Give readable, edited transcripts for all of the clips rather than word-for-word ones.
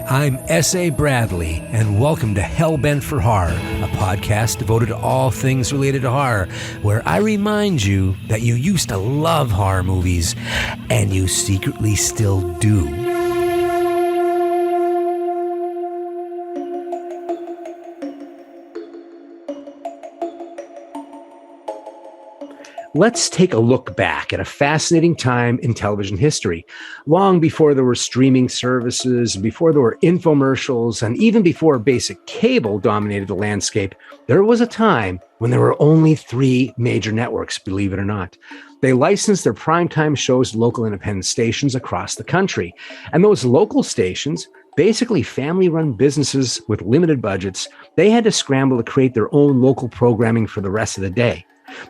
I'm S.A. Bradley, and welcome to Hellbent for Horror, a podcast devoted to all things related to horror, where I remind you that you used to love horror movies, and you secretly still do. Let's take a look back at a fascinating time in television history. Long before there were streaming services, before there were infomercials, and even before basic cable dominated the landscape, there was a time when there were only 3 major networks, believe it or not. They licensed their primetime shows to local independent stations across the country. And those local stations, basically family-run businesses with limited budgets, they had to scramble to create their own local programming for the rest of the day.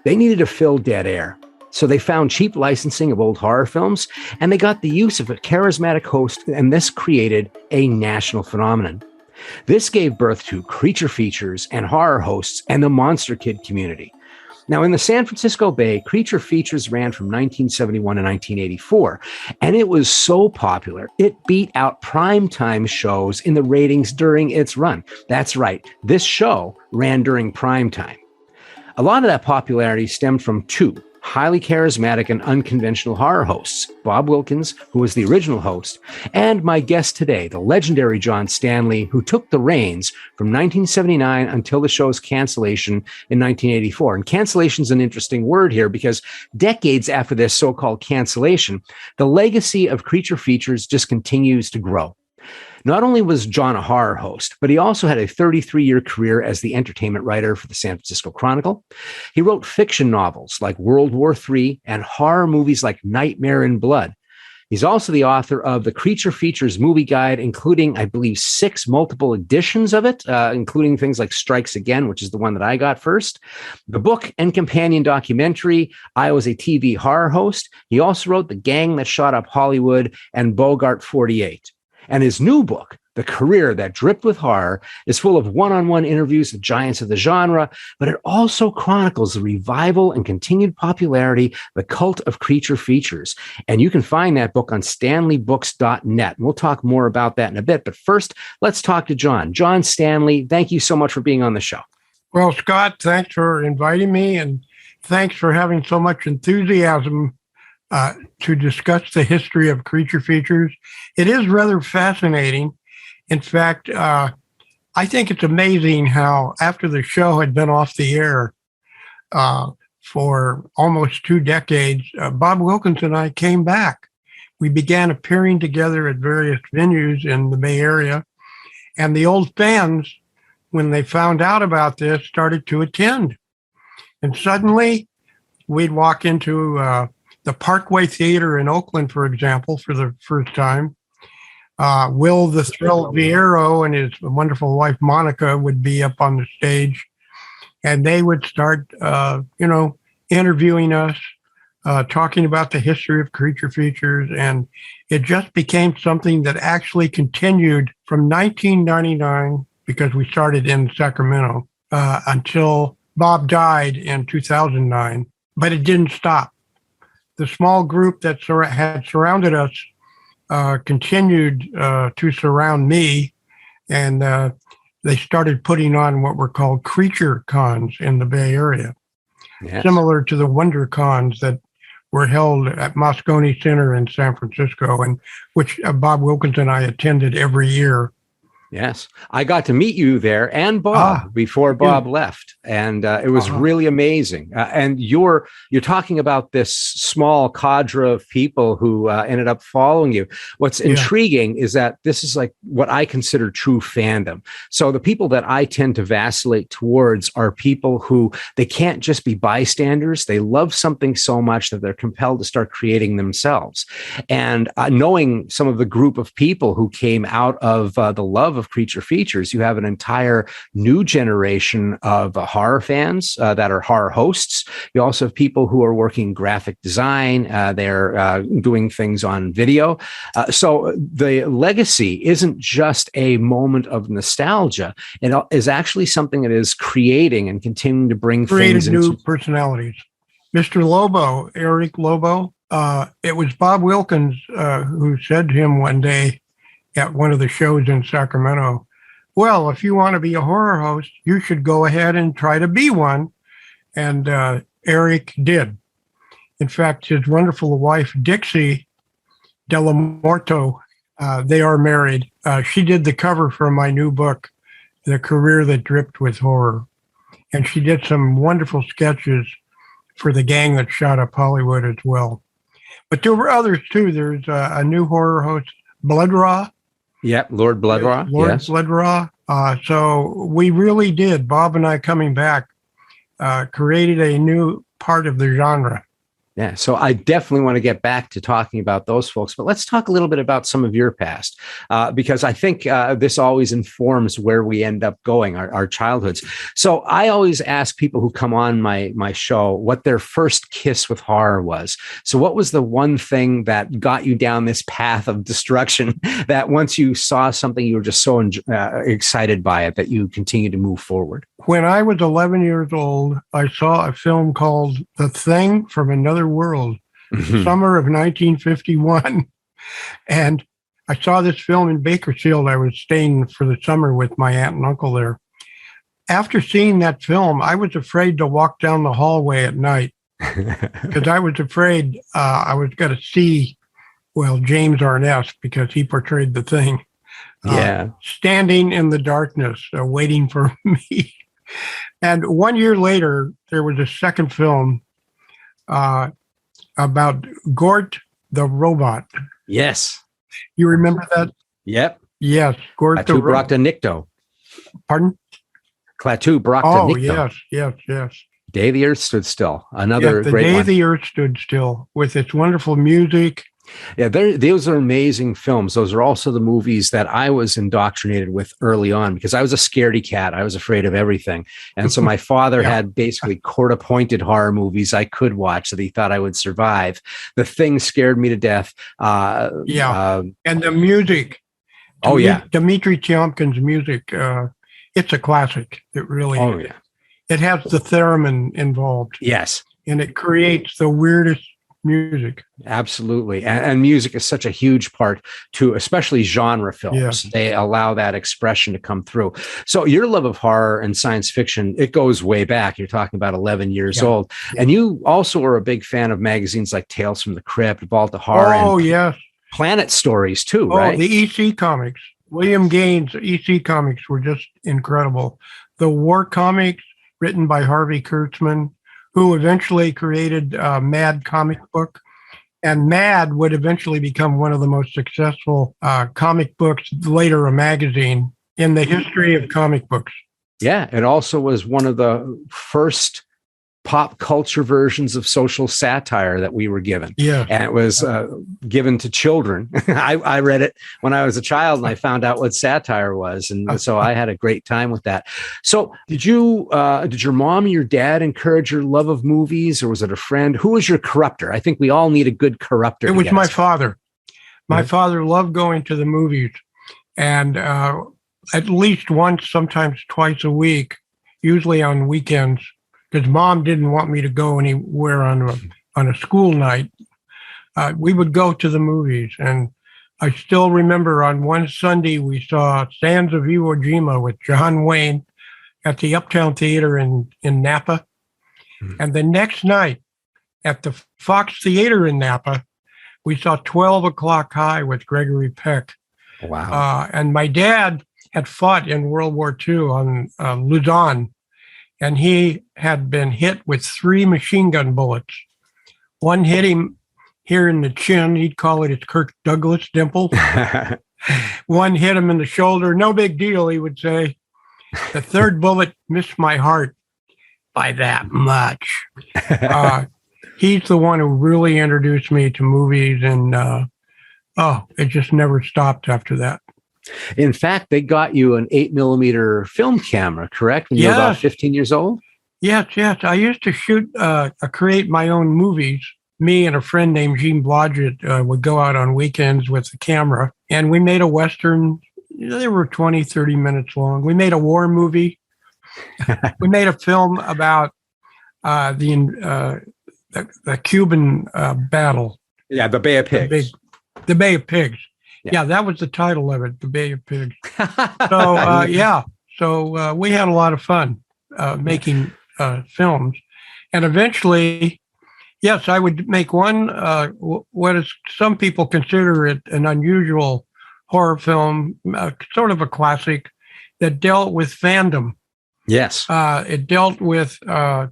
They needed to fill dead air. So they found cheap licensing of old horror films, and they got the use of a charismatic host, and this created a national phenomenon. This gave birth to creature features and horror hosts and the monster kid community. Now, in the San Francisco Bay, creature features ran from 1971 to 1984, and it was so popular, it beat out primetime shows in the ratings during its run. That's right, this show ran during primetime. A lot of that popularity stemmed from 2 highly charismatic and unconventional horror hosts, Bob Wilkins, who was the original host, and my guest today, the legendary John Stanley, who took the reins from 1979 until the show's cancellation in 1984. And cancellation is an interesting word here because decades after this so-called cancellation, the legacy of creature features just continues to grow. Not only was John a horror host, but he also had a 33-year career as the entertainment writer for the San Francisco Chronicle. He wrote fiction novels like World War III and horror movies like Nightmare in Blood. He's also the author of the Creature Features Movie Guide, including, I believe, 6 multiple editions of it, including things like Strikes Again, which is the one that I got first. The book and companion documentary, I Was a TV Horror Host. He also wrote The Gang That Shot Up Hollywood and Bogart 48. And his new book, The Career That Dripped with Horror, is full of one-on-one interviews with giants of the genre, but it also chronicles the revival and continued popularity, the cult of creature features. And you can find that book on stanleybooks.net. And we'll talk more about that in a bit. But first, let's talk to John. John Stanley, thank you so much for being on the show. Well, Scott, thanks for inviting me, and thanks for having so much enthusiasm to discuss the history of creature features. It is rather fascinating. In fact, I think it's amazing how after the show had been off the air for almost 2 decades, Bob Wilkins and I came back. We began appearing together at various venues in the Bay Area, and the old fans, when they found out about this, started to attend. And suddenly, we'd walk into the Parkway Theater in Oakland, for example, for the first time. Will the Thrill Viero and his wonderful wife, Monica, would be up on the stage, and they would start, interviewing us, talking about the history of creature features. And it just became something that actually continued from 1999, because we started in Sacramento, until Bob died in 2009, but it didn't stop. The small group that had surrounded us continued to surround me, and they started putting on what were called creature cons in the Bay Area, yes, similar to the Wonder Cons that were held at Moscone Center in San Francisco, and which Bob Wilkins and I attended every year. Yes, I got to meet you there and Bob before Bob left, and it was really amazing. And you're talking about this small cadre of people who ended up following you. What's intriguing is that this is like what I consider true fandom. So the people that I tend to vacillate towards are people who they can't just be bystanders. They love something so much that they're compelled to start creating themselves. And knowing some of the group of people who came out of the love of creature features, you have an entire new generation of horror fans that are horror hosts. You also have people who are working graphic design. They're doing things on video. So the legacy isn't just a moment of nostalgia. It is actually something that is creating and continuing to bring things new personalities. Mr. Lobo, Eric Lobo, it was Bob Wilkins who said to him one day, at one of the shows in Sacramento. Well, if you want to be a horror host, you should go ahead and try to be one. And Eric did. In fact, his wonderful wife, Dixie Delamorto, they are married. She did the cover for my new book, The Career That Dripped with Horror. And she did some wonderful sketches for the gang that shot up Hollywood as well. But there were others too. There's a new horror host, Bloodraw. Yep, Lord Bloodraw. Lord yes. Bloodraw. So we really did, Bob and I coming back, created a new part of the genre. Yeah, so I definitely want to get back to talking about those folks, but let's talk a little bit about some of your past, because I think this always informs where we end up going, our childhoods. So I always ask people who come on my show what their first kiss with horror was. So what was the one thing that got you down this path of destruction that once you saw something, you were just so excited by it that you continued to move forward? When I was 11 years old, I saw a film called The Thing from Another World, summer of 1951. And I saw this film in Bakersfield. I was staying for the summer with my aunt and uncle there. After seeing that film, I was afraid to walk down the hallway at night because I was afraid I was going to see, well, James Arness, because he portrayed the Thing, standing in the darkness, waiting for me. And 1 year later, there was a second film about Gort the robot. Yes. You remember that? Yep. Yes. Gort the robot. Nicto. Pardon? Klaatu Brakta Oh, Nicto. yes. Day the Earth Stood Still. Another the great Day one. the Earth Stood Still with its wonderful music. Yeah, those are amazing films. Those are also the movies that I was indoctrinated with early on because I was a scaredy cat. I was afraid of everything. And so my father had basically court-appointed horror movies I could watch that he thought I would survive. The Thing scared me to death. And the music. Dmitri Tiomkin's music. It's a classic. It really is. Yeah. It has the theremin involved. Yes. And it creates the weirdest music. Absolutely. And music is such a huge part to especially genre films. Yeah. They allow that expression to come through. So your love of horror and science fiction, it goes way back. You're talking about 11 years old. Yeah. And you also were a big fan of magazines like Tales from the Crypt, Vault of Horror, and Planet Stories too, right? The EC comics. William Gaines' EC comics were just incredible. The war comics written by Harvey Kurtzman, who eventually created Mad comic book. And Mad would eventually become one of the most successful comic books, later a magazine, in the history of comic books. Yeah, it also was one of the first pop culture versions of social satire that we were given. Yeah. And it was given to children. I read it when I was a child and I found out what satire was. And so I had a great time with that. So did your mom and your dad encourage your love of movies, or was it a friend? Who was your corruptor? I think we all need a good corruptor. It was my father. My father loved going to the movies, and at least once, sometimes twice a week, usually on weekends, because Mom didn't want me to go anywhere on a school night. We would go to the movies. And I still remember on one Sunday, we saw Sands of Iwo Jima with John Wayne at the Uptown Theater in Napa. And the next night at the Fox Theater in Napa, we saw 12 O'Clock High with Gregory Peck. Wow. And my dad had fought in World War II on Luzon. And he had been hit with 3 machine gun bullets. One hit him here in the chin. He'd call it his Kirk Douglas dimple. One hit him in the shoulder. No big deal, he would say. The third bullet missed my heart by that much. He's the one who really introduced me to movies. And, it just never stopped after that. In fact, they got you an 8mm film camera, correct? When you were about 15 years old? Yes. I used to create my own movies. Me and a friend named Gene Blodgett would go out on weekends with the camera, and we made a Western. They were 20, 30 minutes long. We made a war movie. We made a film about the Cuban battle. Yeah, the Bay of Pigs. The Bay of Pigs. Yeah, that was the title of it, The Bay of Pigs. So, yeah. So we had a lot of fun making films. And eventually, yes, I would make one, what is some people consider it an unusual horror film, sort of a classic that dealt with fandom. Yes. It dealt with the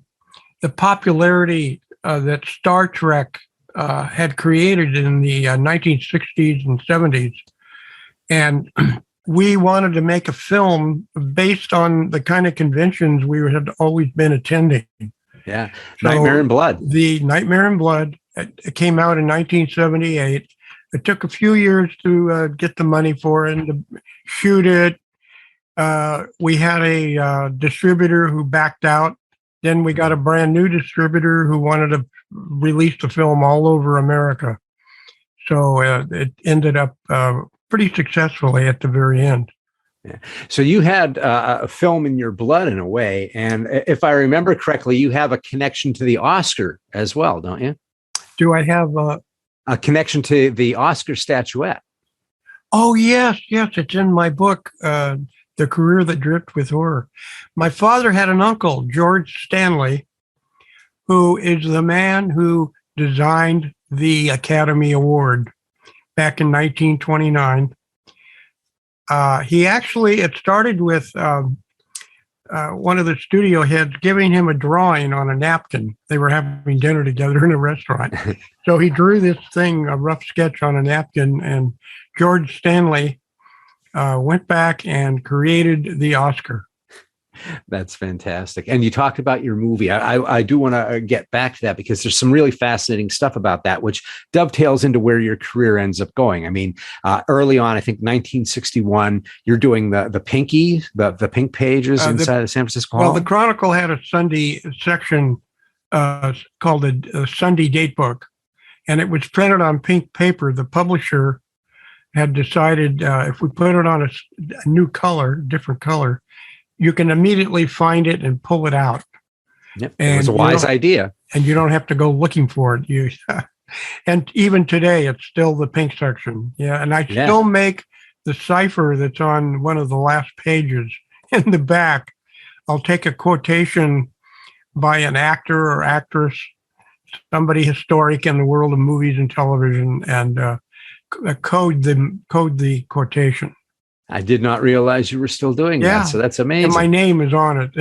popularity that Star Trek had created in the 1960s and 70s. And we wanted to make a film based on the kind of conventions we had always been attending. Yeah. Nightmare in Blood. The Nightmare in Blood, it came out in 1978. It took a few years to get the money for it and to shoot it. We had a distributor who backed out. Then we got a brand new distributor who wanted to release the film all over America. So it ended up pretty successfully at the very end. Yeah. So you had a film in your blood in a way. And if I remember correctly, you have a connection to the Oscar as well, don't you? Do I have a connection to the Oscar statuette? Oh, yes. It's in my book, The Career That Dripped with Horror. My father had an uncle, George Stanley, who is the man who designed the Academy Award back in 1929. It started with one of the studio heads giving him a drawing on a napkin. They were having dinner together in a restaurant. So he drew this thing, a rough sketch on a napkin, and George Stanley went back and created the Oscar. That's fantastic. And you talked about your movie. I do want to get back to that because there's some really fascinating stuff about that, which dovetails into where your career ends up going. I mean, early on, I think 1961, you're doing the Pinky, the pink pages inside the San Francisco Hall. Well, the Chronicle had a Sunday section called a Sunday Date Book, and it was printed on pink paper. The publisher had decided if we put it on a new color, different color, you can immediately find it and pull it out. Yep, it was a wise idea. And you don't have to go looking for it. And even today, it's still the pink section. Yeah, and I still make the cipher that's on one of the last pages in the back. I'll take a quotation by an actor or actress, somebody historic in the world of movies and television, and code the quotation. I did not realize you were still doing that. So that's amazing. And my name is on it.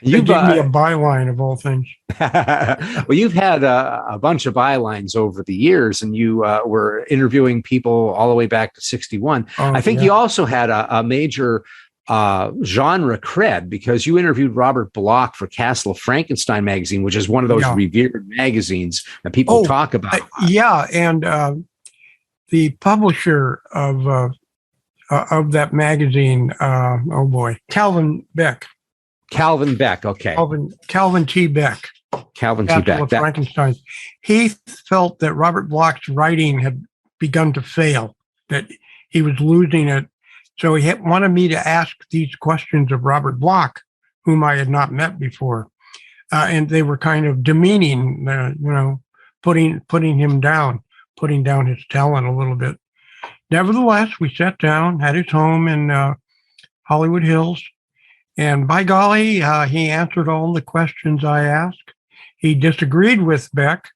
You give me a byline of all things. Well, you've had a bunch of bylines over the years, and you were interviewing people all the way back to 61. I think you also had a major genre cred because you interviewed Robert Bloch for Castle of Frankenstein magazine, which is one of those revered magazines that people talk about. And the publisher of that magazine, Calvin Beck. Calvin Beck, okay. Calvin T. Beck. Calvin T. Beck. Frankenstein. He felt that Robert Bloch's writing had begun to fail, that he was losing it. So he wanted me to ask these questions of Robert Bloch, whom I had not met before. And they were kind of demeaning, putting him down, putting down his talent a little bit. Nevertheless, we sat down at his home in Hollywood Hills, and by golly, he answered all the questions I asked. He disagreed with Beck.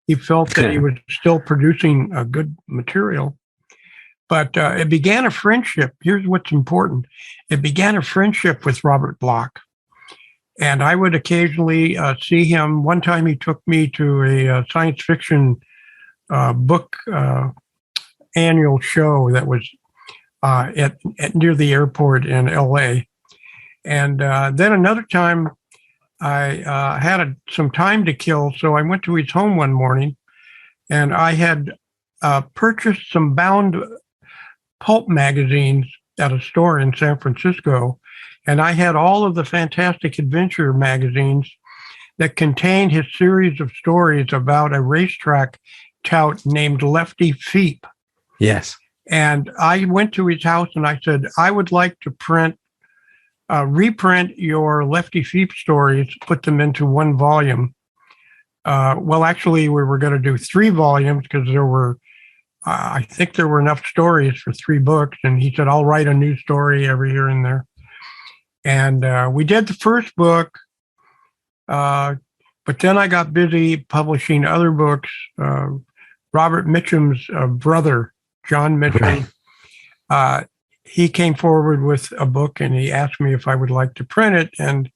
He felt that he was still producing a good material, but it began a friendship. Here's what's important. It began a friendship with Robert Bloch, and I would occasionally see him. One time he took me to a science fiction book annual show that was at near the airport in LA. And then another time I had some time to kill, so I went to his home one morning, and I had purchased some bound pulp magazines at a store in San Francisco, and I had all of the Fantastic Adventure magazines that contained his series of stories about a racetrack tout named Lefty Feep. Yes. And I went to his house and I said, I would like to reprint your Lefty Feep stories, put them into one volume. Well, actually, we were going to do 3 volumes because there were I think there were enough stories for 3 books, and he said, I'll write a new story every here and there. And we did the first book, but then I got busy publishing other books. Robert Mitchum's brother, John Mitchum, he came forward with a book, and he asked me if I would like to print it, and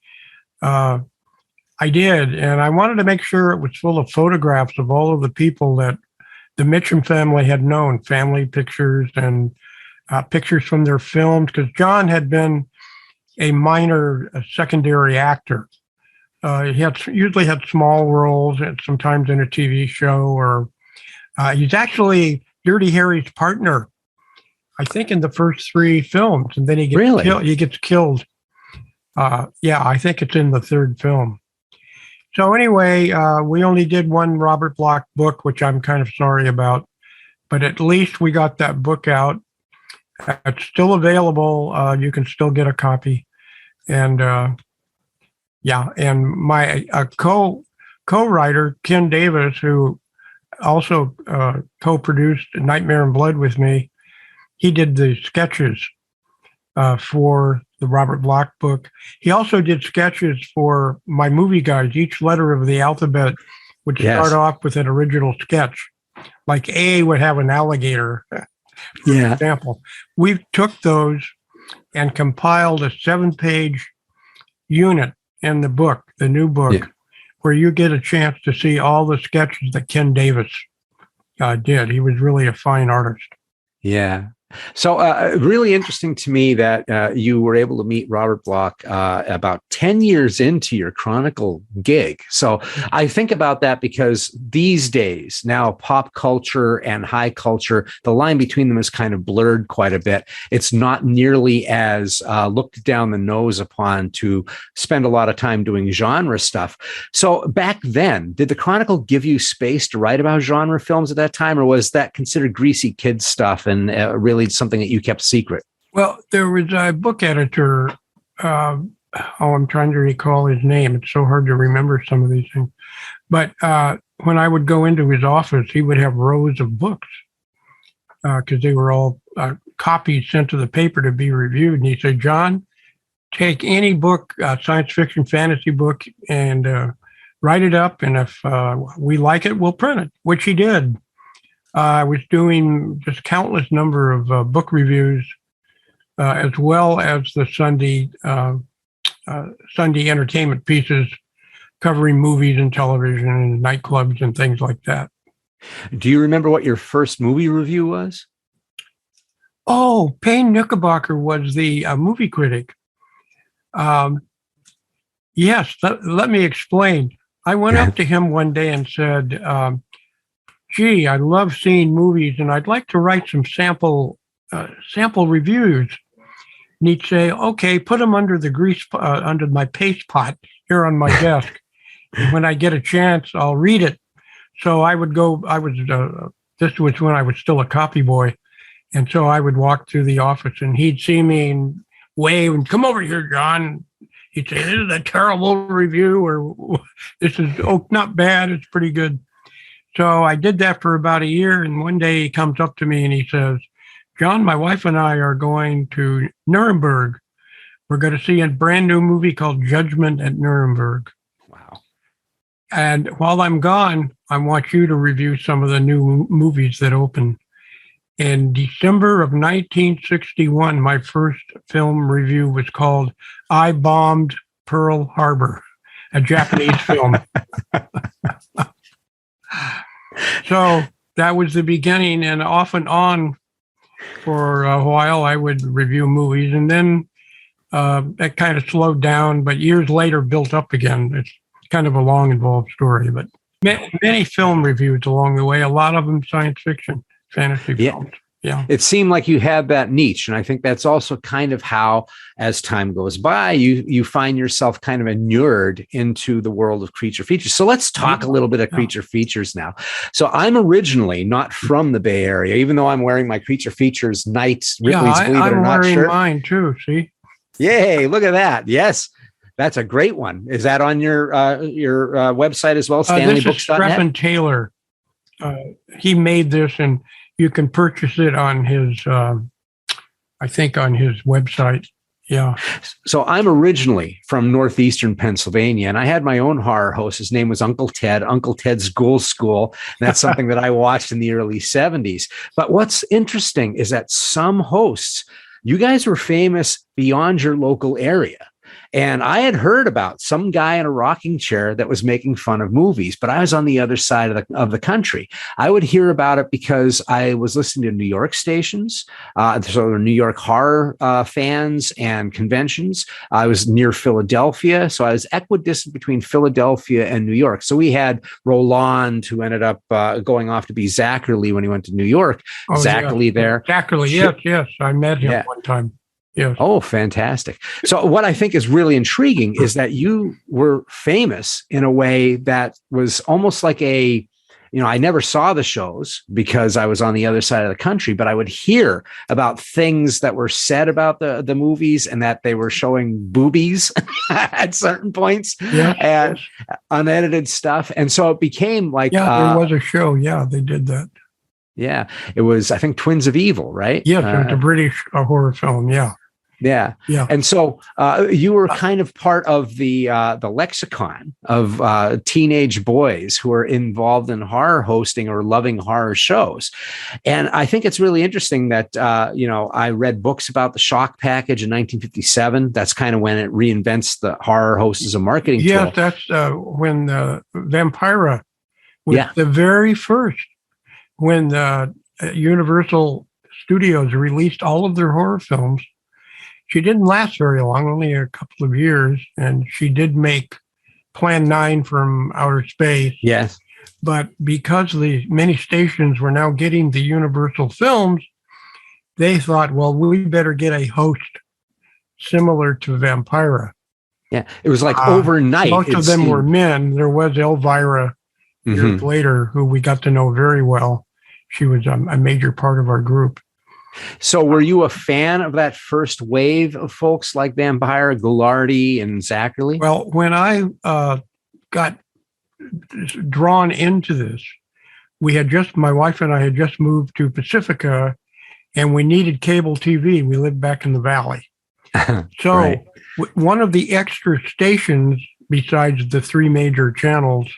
I did. And I wanted to make sure it was full of photographs of all of the people that the Mitchum family had known, family pictures and pictures from their films, because John had been a minor secondary actor. He usually had small roles, and sometimes in a TV show, or he's actually Dirty Harry's partner, I think, in the first 3 films, and then he gets killed. He gets killed. Yeah, I think it's in the 3rd film. So anyway, we only did one Robert Bloch book, which I'm kind of sorry about, but at least we got that book out. It's still available. You can still get a copy. And yeah, and my co-writer, Ken Davis, who also co-produced Nightmare in Blood with me, he did the sketches for the Robert Bloch book. He also did sketches for my movie guides. Each letter of the alphabet would start off with an original sketch. Like A would have an alligator, for example. We took those and compiled a 7-page unit in the book, the new book, where you get a chance to see all the sketches that Ken Davis did. He was really a fine artist. Yeah. So really interesting to me that you were able to meet Robert Bloch about 10 years into your Chronicle gig. So I think about that because these days, now pop culture and high culture, the line between them is kind of blurred quite a bit. It's not nearly as looked down the nose upon to spend a lot of time doing genre stuff. So back then, did the Chronicle give you space to write about genre films at that time, or was that considered greasy kid stuff and really something that you kept secret? Well, there was a book editor. I'm trying to recall his name. It's so hard to remember some of these things. But when I would go into his office, he would have rows of books because they were all copies sent to the paper to be reviewed. And he said, John, take any book, science fiction, fantasy book, and write it up. And if we like it, we'll print it, which he did. I was doing just countless number of book reviews, as well as the Sunday entertainment pieces covering movies and television and nightclubs and things like that. Do you remember what your first movie review was? Oh, Payne Knickerbocker was the movie critic. Yes, let me explain. I went up to him one day and said, gee, I love seeing movies, and I'd like to write some sample reviews. And he'd say, okay, put them under the under my paste pot here on my desk. And when I get a chance, I'll read it. So I would go, this was when I was still a copy boy. And so I would walk through the office, and he'd see me and wave and come over here, John. He'd say, this is a terrible review, or this is, not bad, it's pretty good. So I did that for about a year, and one day he comes up to me and he says, John, my wife and I are going to Nuremberg. We're going to see a brand new movie called Judgment at Nuremberg. Wow. And while I'm gone, I want you to review some of the new movies that open. In December of 1961, my first film review was called I Bombed Pearl Harbor, a Japanese film. So that was the beginning, and off and on for a while, I would review movies, and then that kind of slowed down, but years later built up again. It's kind of a long, involved story, but many film reviews along the way, a lot of them science fiction, fantasy films. Yeah. It seemed like you had that niche. And I think that's also kind of how, as time goes by, you find yourself kind of inured into the world of creature features. So let's talk a little bit of creature features now. So I'm originally not from the Bay Area, even though I'm wearing my creature features Ripley's Believe It or Not shirt. I'm wearing mine too, see? Yay, look at that. Yes. That's a great one. Is that on your website as well, StanleyBooks.net? This is Stephen Taylor. He made this, and You can purchase it on his, I think, on his website. Yeah. So I'm originally from northeastern Pennsylvania, and I had my own horror host. His name was Uncle Ted, Uncle Ted's Ghoul School. And that's something that I watched in the early 70s. But what's interesting is that some hosts, you guys were famous beyond your local area. And I had heard about some guy in a rocking chair that was making fun of movies, but I was on the other side of the country. I would hear about it because I was listening to New York stations, so New York horror fans and conventions. I was near Philadelphia, so I was equidistant between Philadelphia and New York. So we had Roland, who ended up going off to be Zachary when he went to New York. Oh, Zachary there. Zachary, yes. I met him one time. Yes. Oh, fantastic. So what I think is really intriguing is that you were famous in a way that was almost like I never saw the shows because I was on the other side of the country, but I would hear about things that were said about the movies and that they were showing boobies at certain points and unedited stuff. And so it became like... Yeah, there was a show. Yeah, they did that. Yeah, it was, I think, Twins of Evil, right? Yes, it was a British horror film, yeah. Yeah. And so you were kind of part of the lexicon of teenage boys who are involved in horror hosting or loving horror shows. And I think it's really interesting that, I read books about the Shock Package in 1957. That's kind of when it reinvents the horror host as a marketing tool. Yes, that's when Vampira was the very first, when Universal Studios released all of their horror films. She didn't last very long, only a couple of years, and she did make Plan 9 from outer space. Yes. But because the many stations were now getting the Universal films, they thought, well, we better get a host similar to Vampira. Yeah, it was like overnight. Most of them were men. There was Elvira years later, who we got to know very well. She was a major part of our group. So were you a fan of that first wave of folks like Vampira, Goulardi, and Zachary? Well, when I got drawn into this, my wife and I had just moved to Pacifica, and we needed cable TV. We lived back in the valley. So one of the extra stations, besides the three major channels,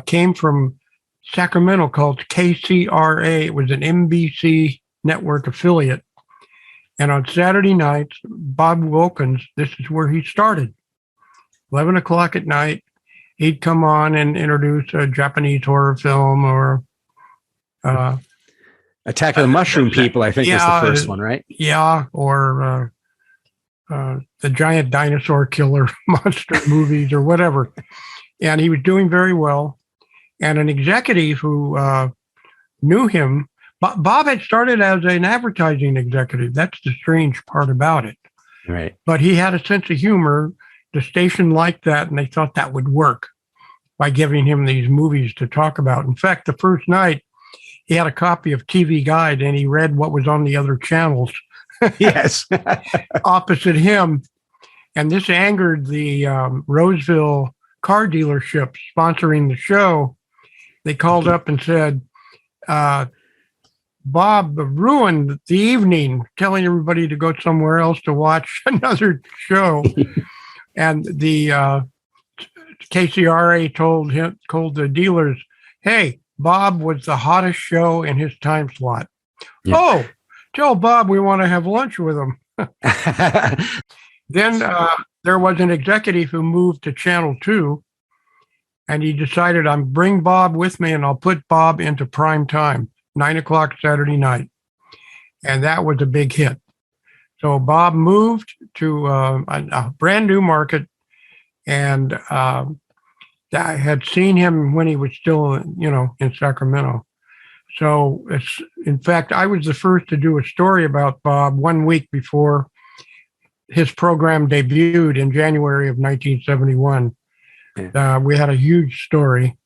came from Sacramento called KCRA. It was an NBC network affiliate. And on Saturday nights, Bob Wilkins, this is where he started. 11 o'clock at night, he'd come on and introduce a Japanese horror film or... Attack of the Mushroom People, I think is the first one, right? Yeah, or the Giant Dinosaur Killer monster movies or whatever. And he was doing very well. And an executive who knew him, Bob had started as an advertising executive. That's the strange part about it. Right. But he had a sense of humor. The station liked that, and they thought that would work by giving him these movies to talk about. In fact, the first night, he had a copy of TV Guide, and he read what was on the other channels. Yes. Opposite him. And this angered the Roseville car dealership sponsoring the show. They called up and said, Bob ruined the evening, telling everybody to go somewhere else to watch another show. And the KCRA told the dealers, hey, Bob was the hottest show in his time slot. Yeah. Oh, tell Bob we want to have lunch with him. Then there was an executive who moved to Channel 2, and he decided, bring Bob with me, and I'll put Bob into prime time, 9 o'clock Saturday night. And that was a big hit. So Bob moved to a brand new market, and I had seen him when he was still, in Sacramento. So in fact, I was the first to do a story about Bob 1 week before his program debuted in January of 1971. Yeah. We had a huge story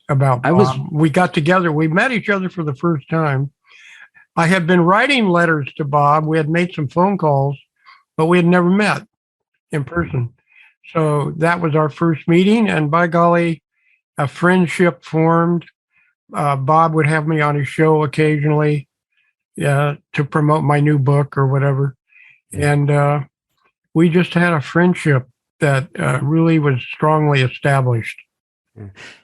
about Bob. We got together. We met each other for the first time. I had been writing letters to Bob. We had made some phone calls, but we had never met in person. So that was our first meeting. And by golly, a friendship formed. Bob would have me on his show occasionally to promote my new book or whatever. And we just had a friendship that really was strongly established.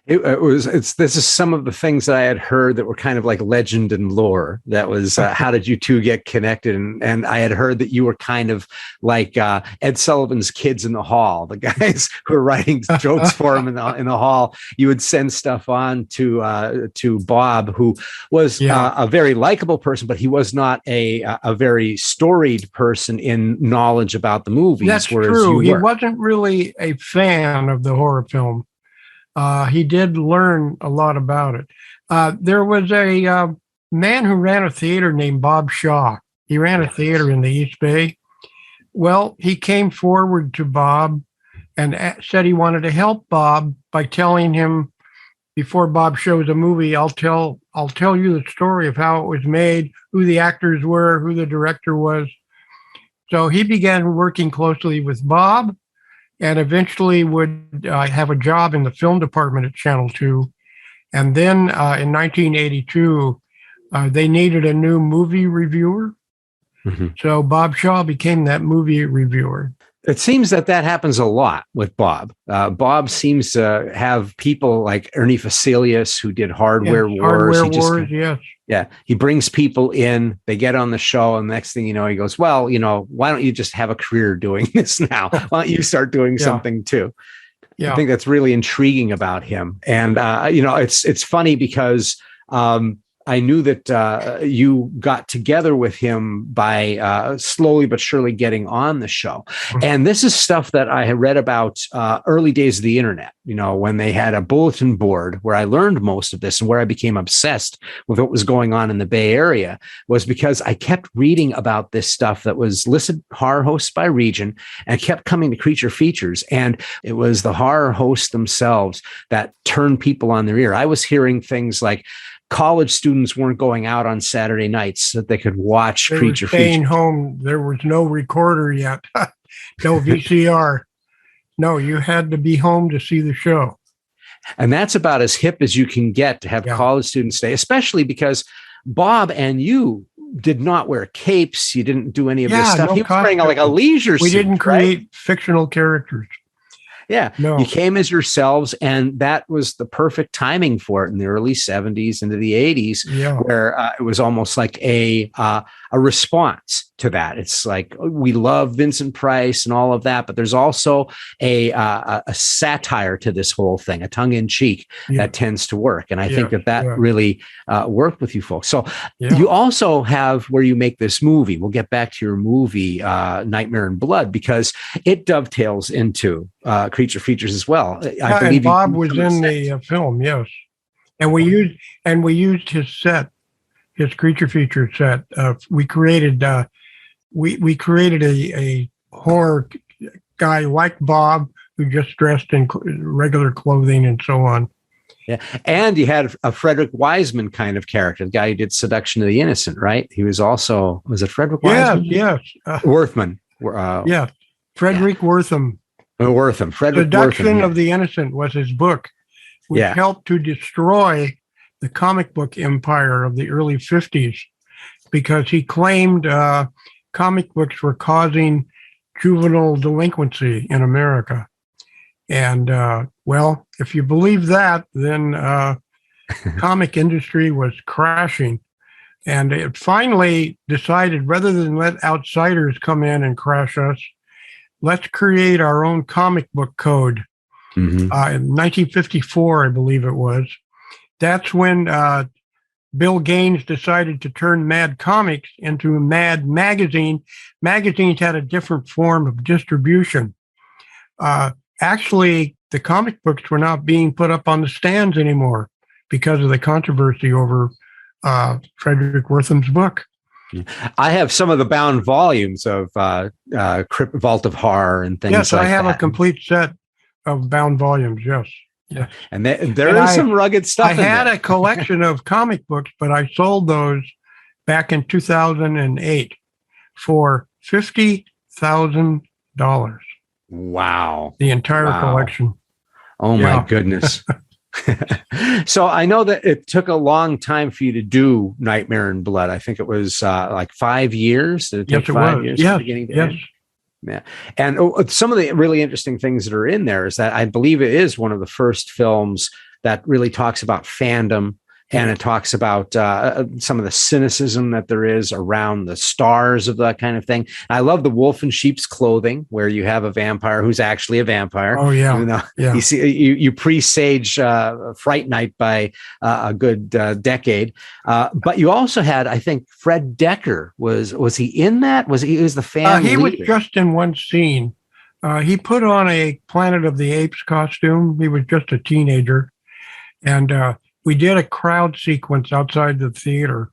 This is some of the things that I had heard that were kind of like legend and lore. That was how did you two get connected? And I had heard that you were kind of like Ed Sullivan's kids in the hall, the guys who were writing jokes for him in the hall. You would send stuff on to Bob, who was a very likable person, but he was not a very storied person in knowledge about the movies. That's true. He wasn't really a fan of the horror film. He did learn a lot about it. There was a man who ran a theater named Bob Shaw. He ran a theater in the East Bay. Well, he came forward to Bob and said he wanted to help Bob by telling him, before Bob shows a movie, I'll tell you the story of how it was made, who the actors were, who the director was. So he began working closely with Bob, and eventually would have a job in the film department at Channel 2. And then in 1982, they needed a new movie reviewer. Mm-hmm. So Bob Shaw became that movie reviewer. It seems that happens a lot with Bob. Bob seems to have people like Ernie Facilius, who did Hardware Wars. Hardware Wars, yes. Yeah, he brings people in, they get on the show, and the next thing you know, he goes, well, why don't you just have a career doing this now? Why don't you start doing something too? Yeah. I think that's really intriguing about him. And, it's funny because I knew that you got together with him by slowly but surely getting on the show. Mm-hmm. And this is stuff that I had read about early days of the internet, when they had a bulletin board, where I learned most of this and where I became obsessed with what was going on in the Bay Area, was because I kept reading about this stuff that was listed horror hosts by region, and kept coming to Creature Features. And it was the horror hosts themselves that turned people on their ear. I was hearing things like, college students weren't going out on Saturday nights so that they could watch Creature Features. Staying home. There was no recorder yet, no VCR. No, you had to be home to see the show. And that's about as hip as you can get to have college students stay, especially because Bob and you did not wear capes. You didn't do any of this stuff. He was wearing like a leisure suit. We didn't create fictional characters. Yeah, no. You came as yourselves, and that was the perfect timing for it in the early 70s into the 80s, where it was almost like a response to that. It's like, we love Vincent Price and all of that, but there's also a satire to this whole thing, a tongue-in-cheek that tends to work. And I think that really worked with you folks. So you also have where you make this movie. We'll get back to your movie, Nightmare in Blood, because it dovetails into Creature Features as well. I believe Bob was in the film, yes. And we used his set, his Creature Feature set. We created we created a horror guy like Bob, who just dressed in regular clothing and so on. Yeah, and you had a Frederick Wiseman kind of character, the guy who did Seduction of the Innocent, right? He was also, was it Frederick Wiseman? Yes. Worthman. Frederick Wortham. Wortham. Frederick Seduction Wortham, of the Innocent was his book, which helped to destroy the comic book empire of the early 50s, because he claimed comic books were causing juvenile delinquency in America. And, well, if you believe that, then comic industry was crashing. And it finally decided, rather than let outsiders come in and crash us, let's create our own comic book code. Mm-hmm. In 1954, I believe it was. That's when Bill Gaines decided to turn Mad Comics into Mad Magazine. Magazines had a different form of distribution. Actually, the comic books were not being put up on the stands anymore because of the controversy over Frederick Wortham's book. I have some of the bound volumes of Vault of Horror and things like that. Yes, I have a complete set of bound volumes, yes. Yeah, and there is some rugged stuff. I had a collection of comic books, but I sold those back in 2008 for $50,000. Wow! The entire collection. Oh my goodness! So I know that it took a long time for you to do Nightmare in Blood. I think it was like 5 years. Did it take Yes, it 5 was. years Yes, from beginning to yes. end? Yeah. And some of the really interesting things that are in there is that I believe it is one of the first films that really talks about fandom. And it talks about some of the cynicism that there is around the stars of that kind of thing. I love the wolf in sheep's clothing, where you have a vampire who's actually a vampire. Oh, yeah. Even though Yeah. you see, you presage Fright Night by a good decade. But you also had, I think, Fred Decker. Was he in that? He was the fan He was leader? just in one scene. He put on a Planet of the Apes costume. He was just a teenager. And we did a crowd sequence outside the theater.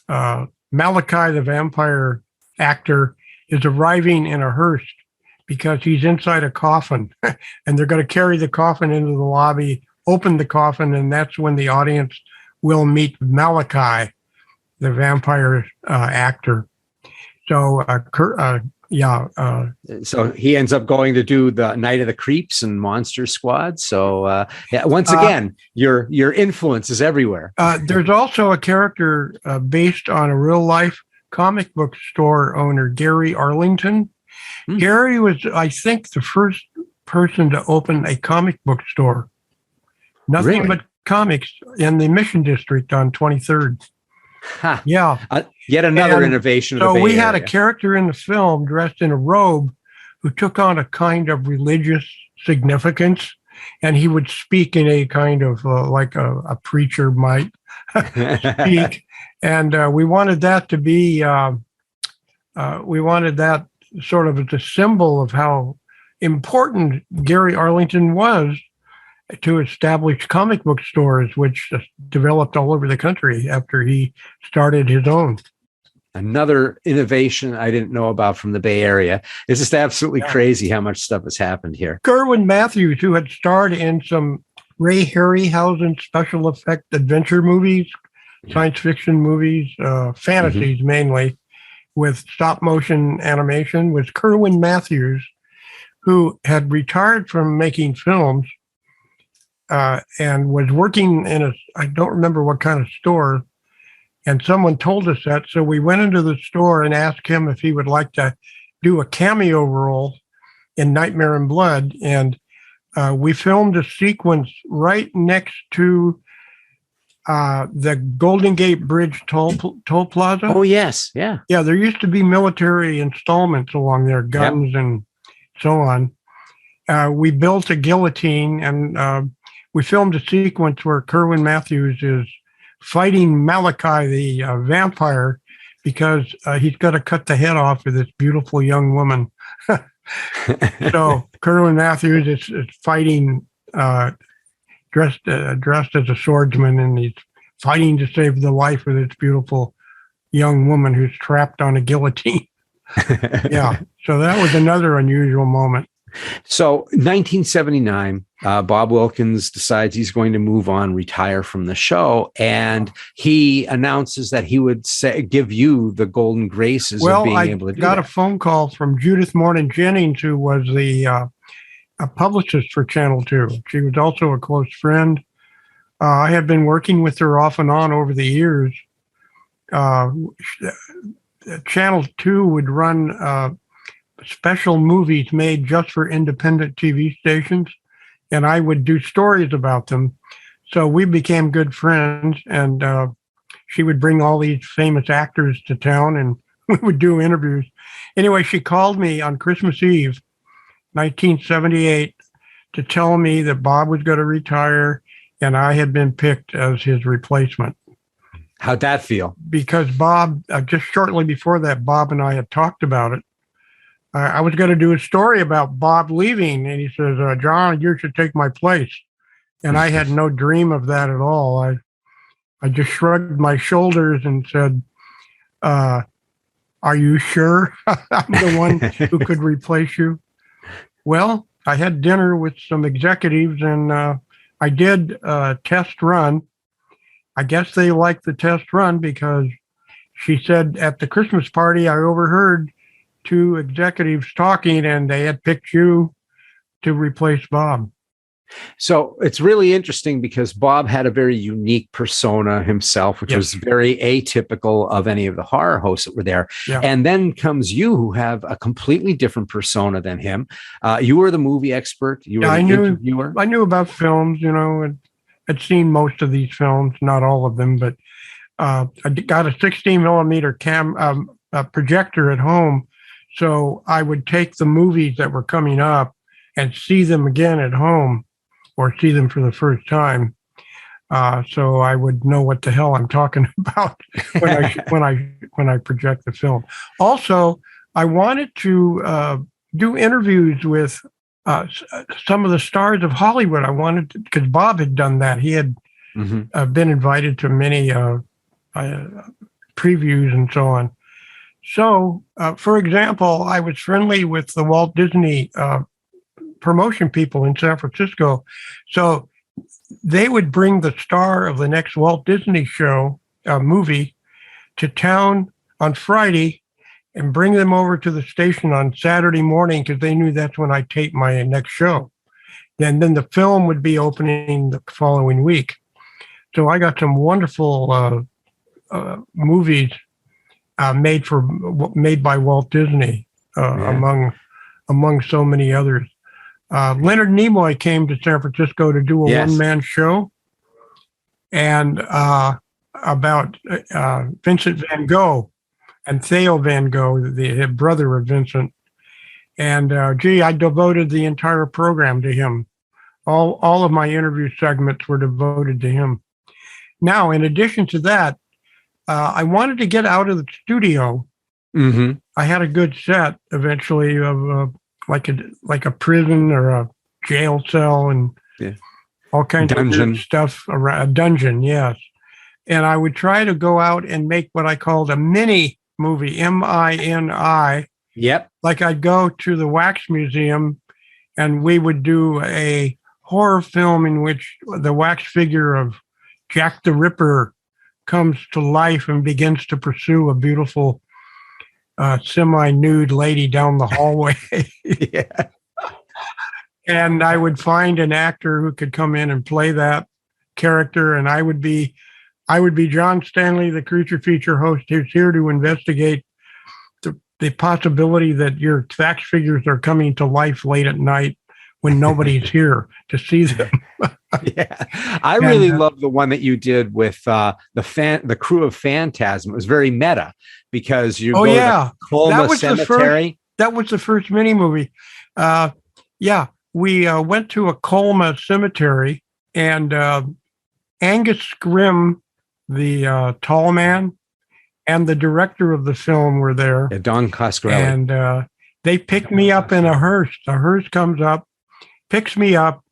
Malachi, the vampire actor, is arriving in a hearse because he's inside a coffin, and they're going to carry the coffin into the lobby, open the coffin, and that's when the audience will meet Malachi, the vampire actor. So, So he ends up going to do the Night of the Creeps and Monster Squad. So once again, your influence is everywhere. There's also a character based on a real life comic book store owner, Gary Arlington. Gary was, I think, the first person to open a comic book store. Nothing but comics in the Mission District on 23rd. Huh. Yeah. Yet another innovation. So of the Bay we had Area. a character in the film dressed in a robe who took on a kind of religious significance, and he would speak in a kind of like a preacher might speak. And we wanted that to be, we wanted that sort of as a symbol of how important Gary Arlington was to establish comic book stores, which developed all over the country after he started his own. Another innovation I didn't know about from the Bay Area. It's just absolutely crazy how much stuff has happened here. Kerwin Matthews, who had starred in some Ray Harryhausen special effect adventure movies, science fiction movies, fantasies mainly, with stop motion animation, was Kerwin Matthews, who had retired from making films and was working in I don't remember what kind of store. And someone told us that. So we went into the store and asked him if he would like to do a cameo role in Nightmare in Blood. And we filmed a sequence right next to the Golden Gate Bridge toll plaza. Oh, yes. Yeah. Yeah, there used to be military installments along there, guns and so on. We built a guillotine, and we filmed a sequence where Kerwin Matthews is fighting Malachi, the vampire, because he's got to cut the head off of this beautiful young woman. So Kerwin Matthews is fighting, dressed as a swordsman, and he's fighting to save the life of this beautiful young woman who's trapped on a guillotine. Yeah, so that was another unusual moment. So 1979, Bob Wilkins decides he's going to move on, retire from the show, and he announces that he would give you the golden graces of being able to do that. Well, I got a phone call from Judith Morton Jennings, who was the a publicist for Channel 2. She was also a close friend. I had been working with her off and on over the years. Channel 2 would run special movies made just for independent TV stations, and I would do stories about them. So we became good friends, and she would bring all these famous actors to town, and we would do interviews. Anyway, she called me on Christmas Eve, 1978, to tell me that Bob was going to retire, and I had been picked as his replacement. How'd that feel? Because Bob, just shortly before that, Bob and I had talked about it. I was going to do a story about Bob leaving, and he says, John, you should take my place. And I had no dream of that at all. I just shrugged my shoulders and said, are you sure I'm the one who could replace you? Well, I had dinner with some executives, and I did a test run. I guess they liked the test run because she said at the Christmas party, I overheard two executives talking, and they had picked you to replace Bob. So it's really interesting because Bob had a very unique persona himself, which was very atypical of any of the horror hosts that were there. Yeah. And then comes you, who have a completely different persona than him. You were the movie expert. You were the interviewer. I knew about films, and I'd seen most of these films, not all of them, but I got a 16 millimeter projector at home. So I would take the movies that were coming up and see them again at home, or see them for the first time, so I would know what the hell I'm talking about when I project the film. Also, I wanted to do interviews with some of the stars of Hollywood. I wanted to, because Bob had done that. He had been invited to many previews and so on. So, for example, I was friendly with the Walt Disney promotion people in San Francisco. So they would bring the star of the next Walt Disney show movie to town on Friday and bring them over to the station on Saturday morning, because they knew that's when I taped my next show. And then the film would be opening the following week. So I got some wonderful movies made by Walt Disney, among so many others. Leonard Nimoy came to San Francisco to do a one-man show, and about Vincent van Gogh and Theo van Gogh, the brother of Vincent. And I devoted the entire program to him. All of my interview segments were devoted to him. Now, in addition to that, I wanted to get out of the studio. I had a good set eventually of like a prison or a jail cell and all kinds of stuff around a dungeon. Yes. And I would try to go out and make what I called a mini movie, MINI. Yep. Like I'd go to the Wax Museum and we would do a horror film in which the wax figure of Jack the Ripper comes to life and begins to pursue a beautiful semi-nude lady down the hallway. And I would find an actor who could come in and play that character, and I would be John Stanley, the creature feature host, who's here to investigate the possibility that your wax figures are coming to life late at night when nobody's here to see them. I really love the one that you did with the crew of Phantasm. It was very meta, because you go to the Colma Cemetery. That was the first mini movie. We went to a Colma cemetery, and Angus Scrimm, the tall man, and the director of the film were there. Don Coscarelli. And they picked me up in a hearse. The hearse comes up, picks me up.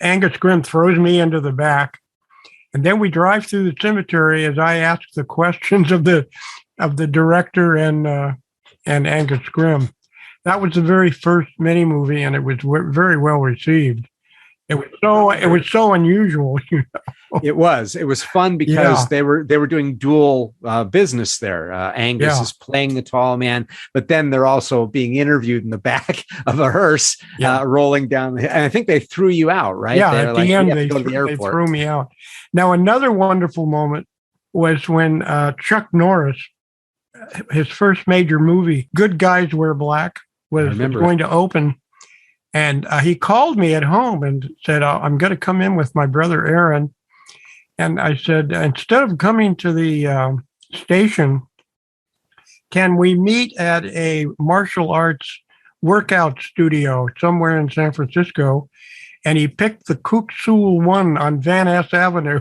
Angus Scrimm throws me into the back, and then we drive through the cemetery as I ask the questions of the director and Angus Scrimm. That was the very first mini movie, and it was very well received. It was so unusual. It was fun because they were doing dual business there. Angus is playing the tall man, but then they're also being interviewed in the back of a hearse, rolling down. And I think they threw you out, right? Yeah, at the end they threw me out. Now, another wonderful moment was when Chuck Norris, his first major movie, Good Guys Wear Black, was going to open. And he called me at home and said, I'm going to come in with my brother, Aaron. And I said, instead of coming to the station, can we meet at a martial arts workout studio somewhere in San Francisco? And he picked the Kook Sool One on Van Ness Avenue.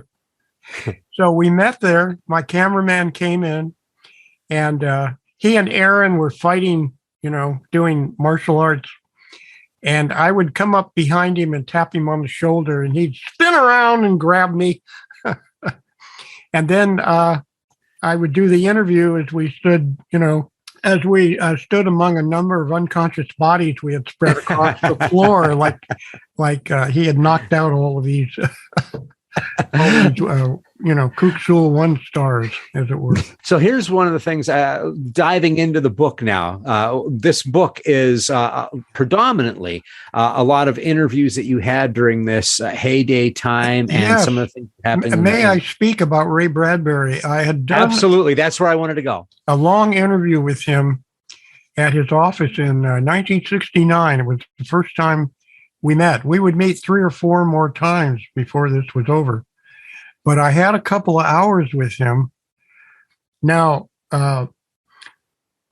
So we met there. My cameraman came in, and he and Aaron were fighting, doing martial arts. And I would come up behind him and tap him on the shoulder, and he'd spin around and grab me. And then I would do the interview as we stood, stood among a number of unconscious bodies we had spread across the floor, like he had knocked out all of these all these, Cooksul 1 stars, as it were. So here's one of the things, diving into the book now. This book is predominantly a lot of interviews that you had during this heyday time, and Yes. some of the things happening. May I speak about Ray Bradbury? I had done Absolutely. That's where I wanted to go. a long interview with him at his office in 1969. It was the first time we met. We would meet 3 or 4 more times before this was over. But I had a couple of hours with him. Now,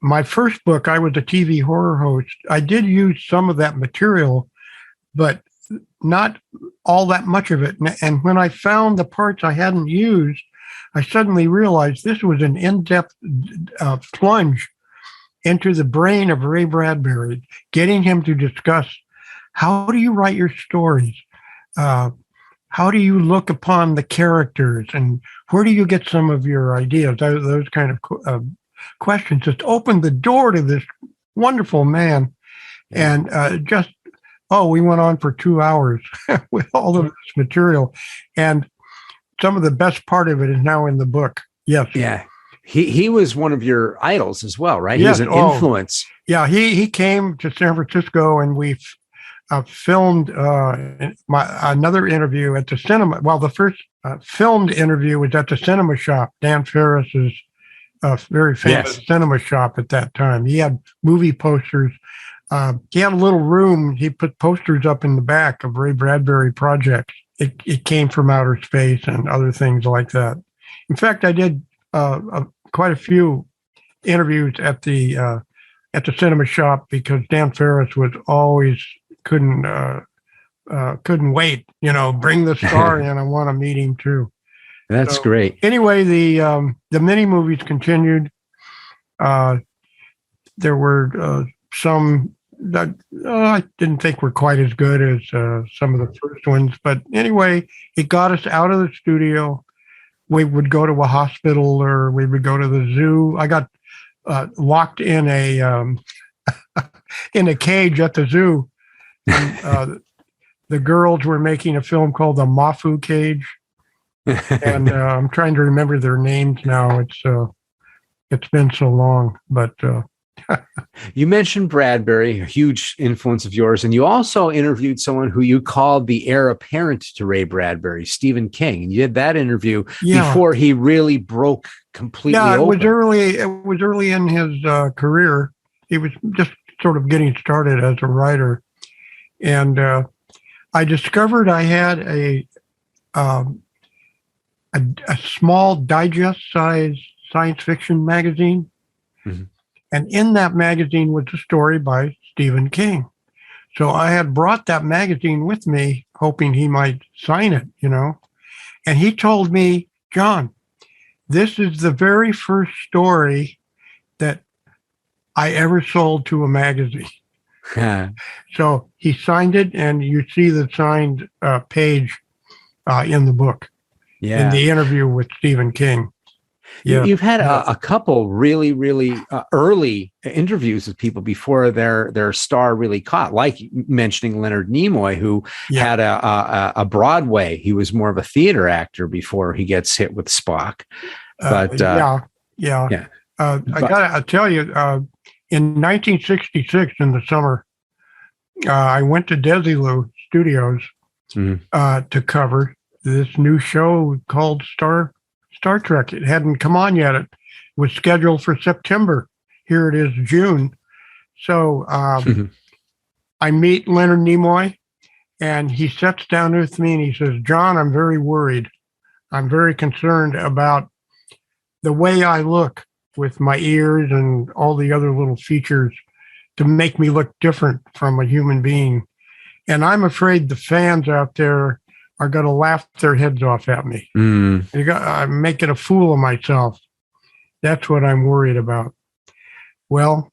my first book, I was a TV horror host. I did use some of that material, but not all that much of it. And when I found the parts I hadn't used, I suddenly realized this was an in-depth plunge into the brain of Ray Bradbury, getting him to discuss, how do you write your stories? How do you look upon the characters, and where do you get some of your ideas? Those kind of questions just opened the door to this wonderful man. And we went on for 2 hours with all of this material. And some of the best part of it is now in the book. Yes. Yeah. He was one of your idols as well, right? Yes. He was an influence. Yeah. He came to San Francisco, and we filmed another interview at the cinema. Well, the first filmed interview was at the Cinema Shop, Dan Ferris's very famous cinema shop at that time. He had movie posters. He had a little room. He put posters up in the back of Ray Bradbury projects. It came from outer space and other things like that. In fact, I did quite a few interviews at the Cinema Shop, because Dan Ferris was always couldn't wait. Bring the star in. I want to meet him too. That's great. Anyway, the mini movies continued. There were some that I didn't think were quite as good as some of the first ones, but anyway, it got us out of the studio. We would go to a hospital, or we would go to the zoo. I got locked in a in a cage at the zoo. And, the girls were making a film called The Mafu Cage, and I'm trying to remember their names now. It's been so long, but you mentioned Bradbury, a huge influence of yours, and you also interviewed someone who you called the heir apparent to Ray Bradbury, Stephen King. And you did that interview before he really broke completely open. It was early in his career. He was just sort of getting started as a writer. And I discovered I had a small digest-sized science fiction magazine. Mm-hmm. And in that magazine was a story by Stephen King. So I had brought that magazine with me, hoping he might sign it, And he told me, John, this is the very first story that I ever sold to a magazine. So he signed it, and you see the signed page in the book, in the interview with Stephen King. Yeah. You've had a couple really, really early interviews with people before their star really caught, like mentioning Leonard Nimoy, who had a Broadway. He was more of a theater actor before he gets hit with Spock. But I gotta tell you, in 1966, in the summer, I went to Desilu Studios to cover this new show called Star Trek. It hadn't come on yet. It was scheduled for September. Here it is, June. So I meet Leonard Nimoy, and he sits down with me and he says, John, I'm very worried. I'm very concerned about the way I look with my ears and all the other little features to make me look different from a human being. And I'm afraid the fans out there are going to laugh their heads off at me. I'm making a fool of myself. That's what I'm worried about. Well,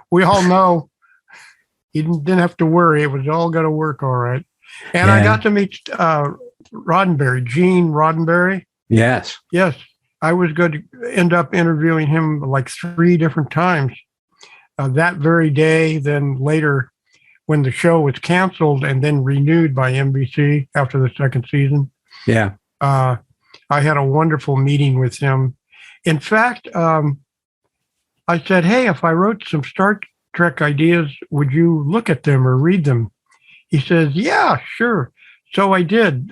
we all know he didn't have to worry. It was all going to work all right. And I got to meet Roddenberry, Gene Roddenberry. Yes. Yes. I was going to end up interviewing him like 3 different times that very day. Then later, when the show was canceled and then renewed by NBC after the second season, Yeah. I had a wonderful meeting with him. In fact, I said, hey, if I wrote some Star Trek ideas, would you look at them or read them? He says, yeah, sure. So I did.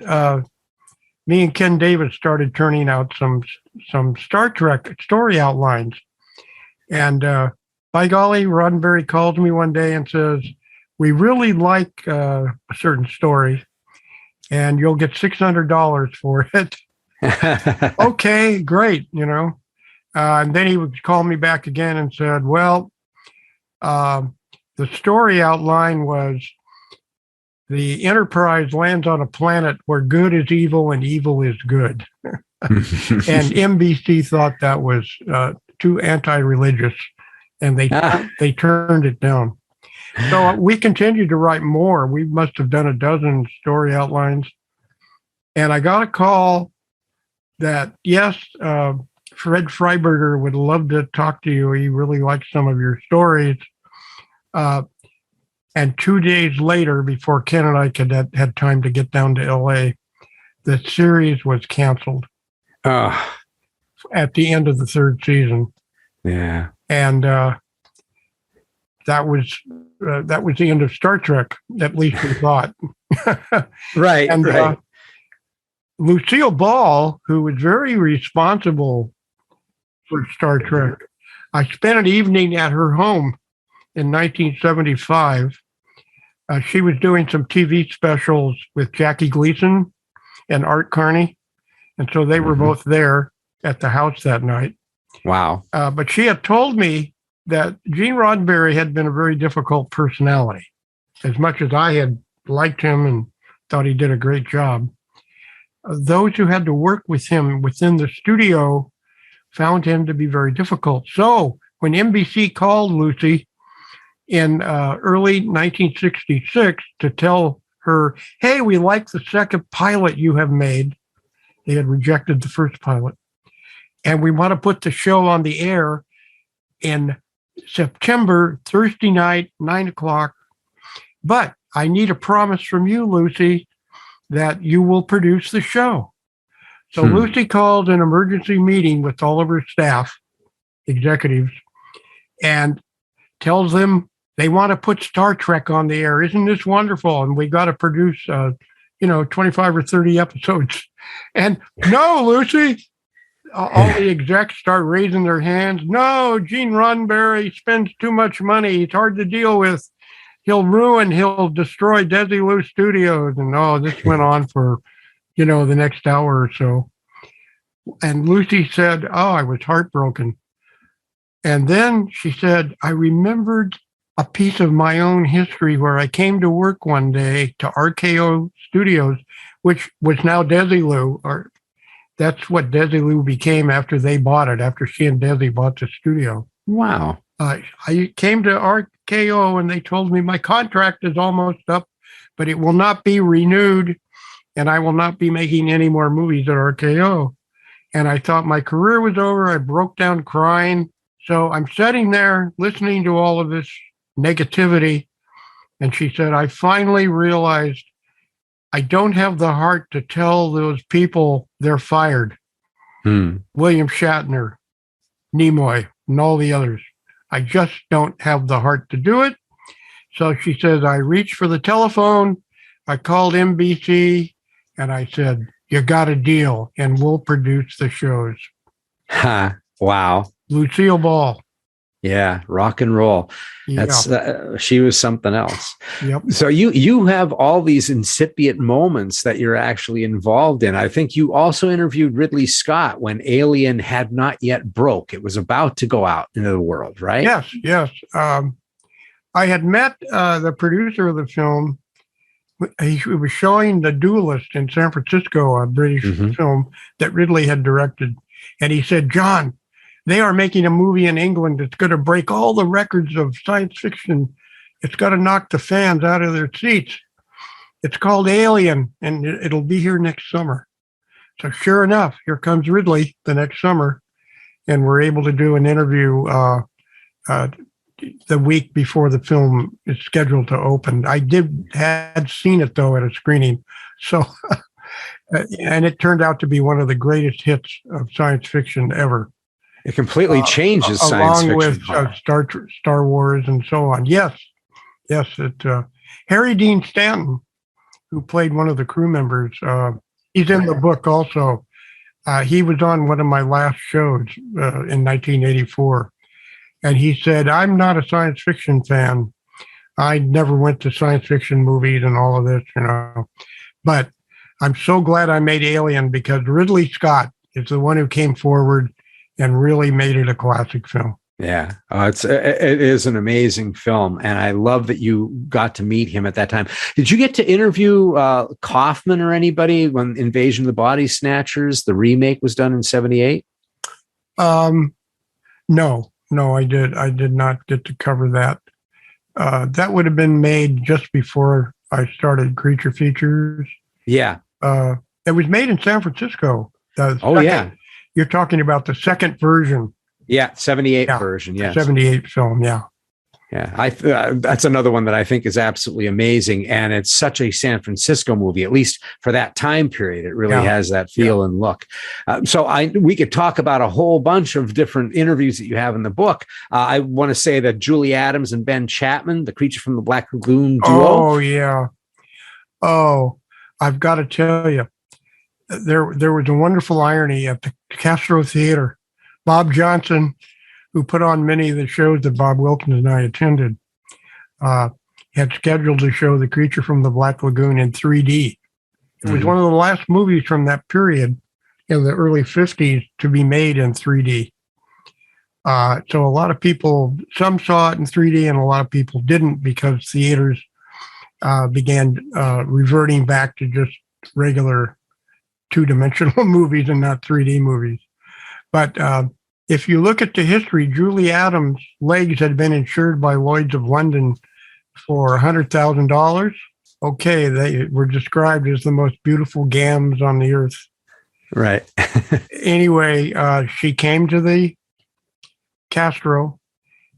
Me and Ken Davis started turning out some Star Trek story outlines. And by golly, Roddenberry called me one day and says, we really like a certain story, and you'll get $600 for it. Okay, great, And then he would call me back again and said, well, the story outline was the Enterprise lands on a planet where good is evil and evil is good. And NBC thought that was too anti-religious, and they turned it down. So we continued to write more. We must have done a dozen story outlines. And I got a call that, yes, Fred Freiberger would love to talk to you. He really likes some of your stories. And 2 days later, before Ken and I had time to get down to LA, the series was canceled at the end of the third season. Yeah. And that was the end of Star Trek, at least we thought. Right. And right. Lucille Ball, who was very responsible for Star Trek, I spent an evening at her home in 1975. She was doing some TV specials with Jackie Gleason and Art Carney. And so they were both there at the house that night. Wow. But she had told me that Gene Roddenberry had been a very difficult personality. As much as I had liked him and thought he did a great job, those who had to work with him within the studio found him to be very difficult. So when NBC called Lucy in early 1966 to tell her, hey, we like the second pilot you have made. They had rejected the first pilot. And we want to put the show on the air in September, Thursday night, 9:00. But I need a promise from you, Lucy, that you will produce the show. So Lucy called an emergency meeting with all of her staff, executives, and tells them they want to put Star Trek on the air. Isn't this wonderful? And we got to produce, 25 or 30 episodes. And no, Lucy, all the execs start raising their hands. No, Gene Roddenberry spends too much money. It's hard to deal with. He'll destroy Desilu Studios. And this went on for, the next hour or so. And Lucy said, I was heartbroken. And then she said, I remembered a piece of my own history where I came to work one day to RKO Studios, which was now Desilu, or that's what Desilu became after they bought it, after she and Desi bought the studio. Wow. I came to RKO and they told me my contract is almost up, but it will not be renewed and I will not be making any more movies at RKO. And I thought my career was over. I broke down crying. So I'm sitting there listening to all of this negativity. And she said, I finally realized I don't have the heart to tell those people they're fired. William Shatner, Nimoy, and all the others. I just don't have the heart to do it. So she says, I reached for the telephone. I called NBC and I said, you got a deal and we'll produce the shows. Wow. Lucille Ball. Yeah, rock and roll. That's she was something else. Yep. So you have all these incipient moments that you're actually involved in. I think you also interviewed Ridley Scott when Alien had not yet broke. It was about to go out into the world, right? Yes. I had met the producer of the film. He was showing The Duelist in San Francisco, a British film that Ridley had directed. And he said, John, they are making a movie in England that's going to break all the records of science fiction. It's got to knock the fans out of their seats. It's called Alien, and it'll be here next summer. So sure enough, here comes Ridley the next summer, and we're able to do an interview the week before the film is scheduled to open. I had seen it, though, at a screening. So And it turned out to be one of the greatest hits of science fiction ever. It completely changes science along fiction. with Star Wars and so on. Yes. Harry Dean Stanton, who played one of the crew members, he's in the book also. He was on one of my last shows in 1984. And he said, I'm not a science fiction fan. I never went to science fiction movies and all of this, But I'm so glad I made Alien because Ridley Scott is the one who came forward and really made it a classic film. Yeah, it is an amazing film, and I love that you got to meet him at that time. Did you get to interview Kaufman or anybody when Invasion of the Body Snatchers, the remake, was done in '78? No, I did not get to cover that. That would have been made just before I started Creature Features. Yeah, it was made in San Francisco. Yeah, you're talking about the second version. Yeah, 78 version. Yeah, 78 film. Yeah. That's another one that I think is absolutely amazing, and it's such a San Francisco movie, at least for that time period. It really has that feel and look. We could talk about a whole bunch of different interviews that you have in the book. I want to say that Julie Adams and Ben Chapman, the Creature from the Black Lagoon duo. Oh yeah. Oh, I've got to tell you, there was a wonderful irony at the Castro Theater. Bob Johnson, who put on many of the shows that Bob Wilkins and I attended, had scheduled to show The Creature from the Black Lagoon in 3D. It was one of the last movies from that period in the early 50s to be made in 3D. So a lot of people, some saw it in 3D and a lot of people didn't because theaters began reverting back to just regular two-dimensional movies and not 3D movies. But if you look at the history, Julie Adams' legs had been insured by Lloyd's of London for $100,000. Okay, they were described as the most beautiful gams on the earth. Right. Anyway, she came to the Castro,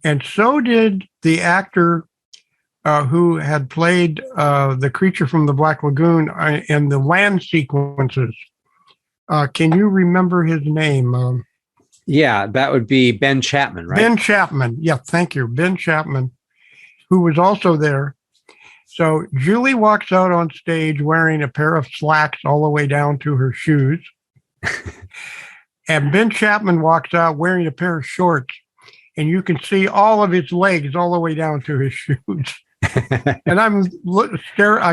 and so did the actor who had played the Creature from the Black Lagoon in the land sequences. Can you remember his name? Yeah, that would be Ben Chapman, right? Ben Chapman. Yeah, thank you. Ben Chapman, who was also there. So Julie walks out on stage wearing a pair of slacks all the way down to her shoes. And Ben Chapman walks out wearing a pair of shorts. And you can see all of his legs all the way down to his shoes. And I'm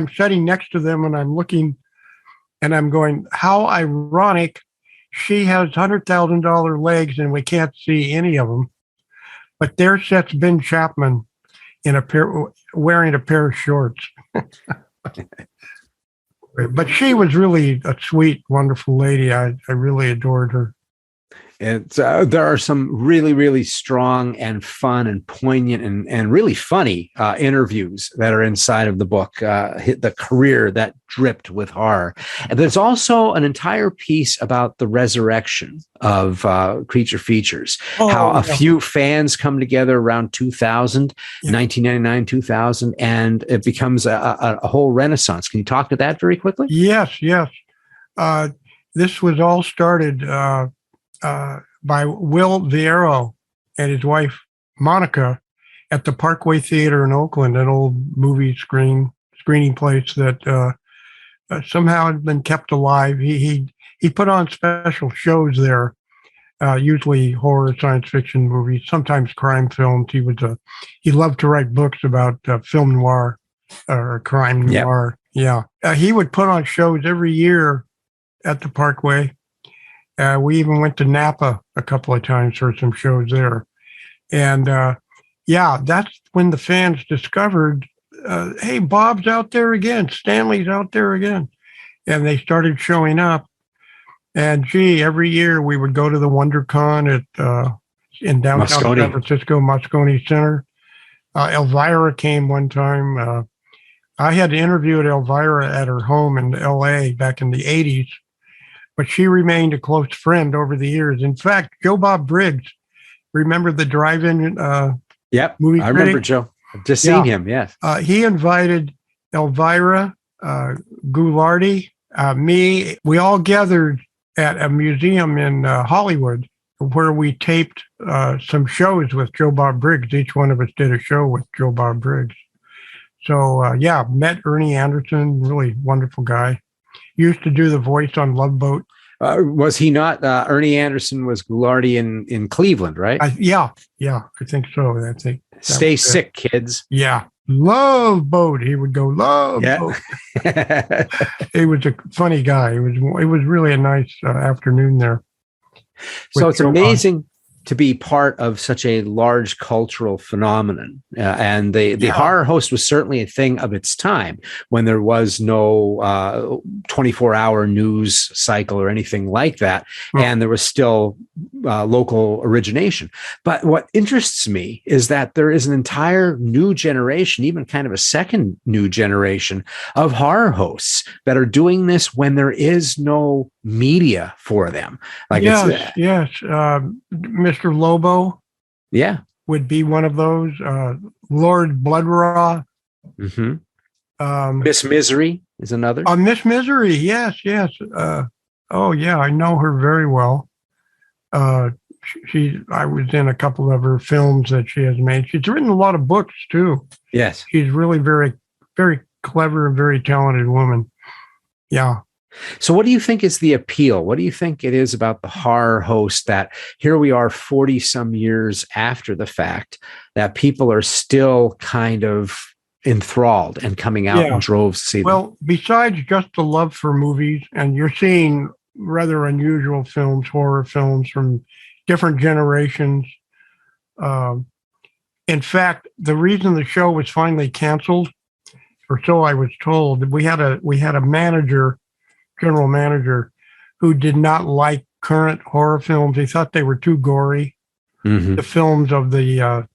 sitting next to them and I'm looking and I'm going, how ironic. She has $100,000 legs and we can't see any of them. But there sits Ben Chapman wearing a pair of shorts. But she was really a sweet, wonderful lady. I really adored her. There are some really, really strong and fun and poignant and really funny interviews that are inside of the book, the career that dripped with horror. And there's also an entire piece about the resurrection of Creature Features, how a few fans come together around 2000, 1999, 2000, and it becomes a whole renaissance. Can you talk to that very quickly? Yes. This was all started by Will Viero and his wife, Monica, at the Parkway Theater in Oakland, an old movie screening place that somehow had been kept alive. He put on special shows there, usually horror, science fiction movies, sometimes crime films. He loved to write books about film noir or crime noir. Yeah. He would put on shows every year at the Parkway. We even went to Napa a couple of times for some shows there. And that's when the fans discovered, hey, Bob's out there again. Stanley's out there again. And they started showing up. And every year we would go to the WonderCon in downtown San Francisco, Moscone Center. Elvira came one time. I had interviewed Elvira at her home in LA back in the 80s. But she remained a close friend over the years. In fact, Joe Bob Briggs, remember the drive-in movie critic? I remember Joe. I've just seen him, yes. He invited Elvira, Goulardi, We all gathered at a museum in Hollywood where we taped some shows with Joe Bob Briggs. Each one of us did a show with Joe Bob Briggs. So, met Ernie Anderson, really wonderful guy. Used to do the voice on Love Boat. Was he not? Ernie Anderson was Goulardi in Cleveland, right? I think so. I think. Stay sick, kids. Yeah. Love Boat. He would go, Love Boat. He was a funny guy. It was really a nice afternoon there. So it's amazing to be part of such a large cultural phenomenon. And the horror host was certainly a thing of its time when there was no 24-hour news cycle or anything like that. And there was still local origination. But what interests me is that there is an entire new generation, even kind of a second new generation of horror hosts that are doing this when there is no media for them. Like yes. Mr. Lobo, would be one of those. Lord Bloodraw, Miss Misery is another. Miss Misery, yes. I know her very well. I was in a couple of her films that she has made. She's written a lot of books too. Yes, she's really very, very clever and very talented woman. Yeah. So what do you think is the appeal? What do you think it is about the horror host that here we are 40 some years after the fact that people are still kind of enthralled and coming out in droves to see them? Well, besides just the love for movies, and you're seeing rather unusual films, horror films from different generations. In fact, the reason the show was finally canceled, or so I was told, we had a manager, general manager, who did not like current horror films. He thought they were too gory. The films of the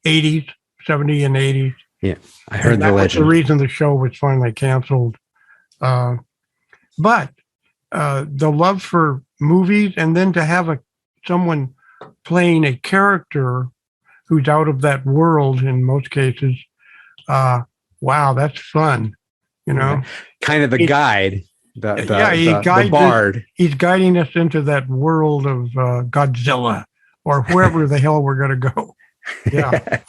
80s, 70s and 80s. Yeah, I heard the legend. That was the reason the show was finally canceled. But the love for movies, and then to have someone playing a character who's out of that world in most cases, wow, that's fun. You know, kind of the guide. The bard. He's guiding us into that world of Godzilla or wherever the hell we're going to go. Yeah.